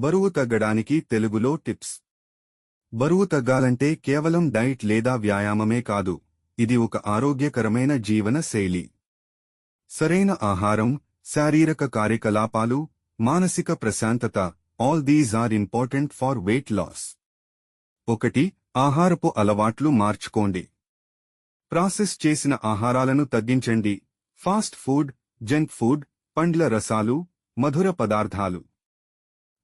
బరువు తగ్గడానికి తెలుగులో టిప్స్. బరువు తగ్గాలంటే కేవలం డైట్ లేదా వ్యాయామమే కాదు, ఇది ఒక ఆరోగ్యకరమైన జీవన శైలి. సరైన ఆహారం, శారీరక కార్యకలాపాలు, మానసిక ప్రశాంతత, all these are important for weight loss. 1. ఆహారపు అలవాట్లు మార్చుకోండి. ప్రాసెస్ చేసిన ఆహారాలను తగ్గించండి. ఫాస్ట్ ఫుడ్, జంక్ ఫుడ్, పండ్ల రసాలు, మధుర పదార్థాలు.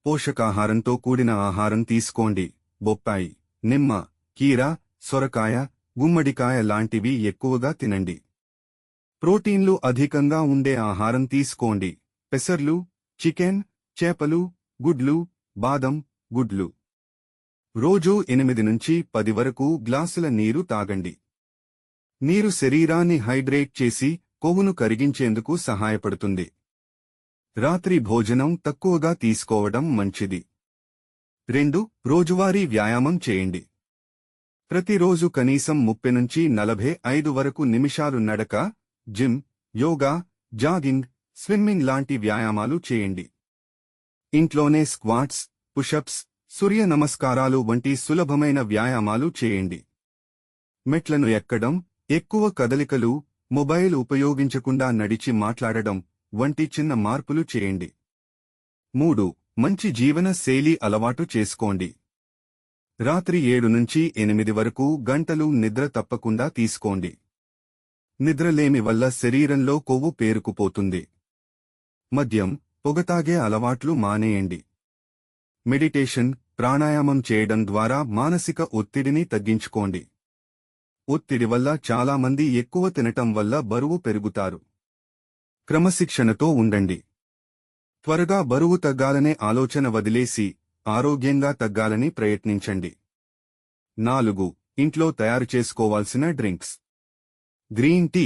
పోషకాహారంతో కూడిన ఆహారం తీసుకోండి. బొప్పాయి, నిమ్మ, కీర, సొరకాయ, గుమ్మడికాయ లాంటివి ఎక్కువగా తినండి. ప్రోటీన్లు అధికంగా ఉండే ఆహారం తీసుకోండి. పెసర్లు, చికెన్, చేపలు, గుడ్లు, బాదం, గుడ్లు. రోజూ 8 నుంచి 10 వరకు గ్లాసుల నీరు తాగండి. నీరు శరీరాన్ని హైడ్రేట్ చేసి కొవ్వును కరిగించేందుకు సహాయపడుతుంది. రాత్రి భోజనం తక్కువగా తీసుకోవడం మంచిది. 2. రోజువారీ వ్యాయామం చేయండి. ప్రతిరోజు కనీసం 30 నుంచి 45 వరకు నిమిషాలు నడక, జిమ్, యోగా, జాగింగ్, స్విమ్మింగ్ లాంటి వ్యాయామాలు చేయండి. ఇంట్లోనే స్క్వాట్స్, పుషప్స్, సూర్య నమస్కారాలు వంటి సులభమైన వ్యాయామాలు చేయండి. మెట్లను ఎక్కడం, ఎక్కువ కదలికలు, మొబైల్ ఉపయోగించకుండా నడిచి మాట్లాడడం వంటి చిన్న మార్పులు చేయండి. 3. మంచి జీవన శైలి అలవాటు చేసుకోండి. రాత్రి 7 నుంచి 8 వరకు గంటలు నిద్ర తప్పకుండా తీసుకోండి. నిద్రలేమి వల్ల శరీరంలో కొవ్వు పేరుకుపోతుంది. మద్యం, పొగతాగే అలవాట్లు మానేయండి. మెడిటేషన్, ప్రాణాయామం చేయడం ద్వారా మానసిక ఒత్తిడిని తగ్గించుకోండి. ఒత్తిడి వల్ల చాలామంది ఎక్కువ తినటం వల్ల బరువు పెరుగుతారు. క్రమశిక్షణతో ఉండండి. త్వరగా బరువు తగ్గాలనే ఆలోచన వదిలేసి ఆరోగ్యంగా తగ్గాలని ప్రయత్నించండి. 4. ఇంట్లో తయారు చేసుకోవాల్సిన డ్రింక్స్. గ్రీన్ టీ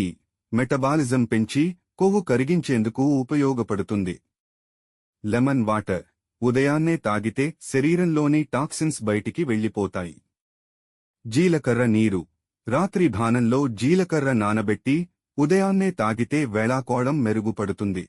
మెటబాలిజం పెంచి కొవ్వు కరిగించేందుకు ఉపయోగపడుతుంది. లెమన్ వాటర్ ఉదయాన్నే తాగితే శరీరంలోని టాక్సిన్స్ బయటికి వెళ్లిపోతాయి. జీలకర్ర నీరు రాత్రి భానంలో జీలకర్ర నానబెట్టి ఉదయాన్నే తాగితే వేళాకోళం మెరుగుపడుతుంది.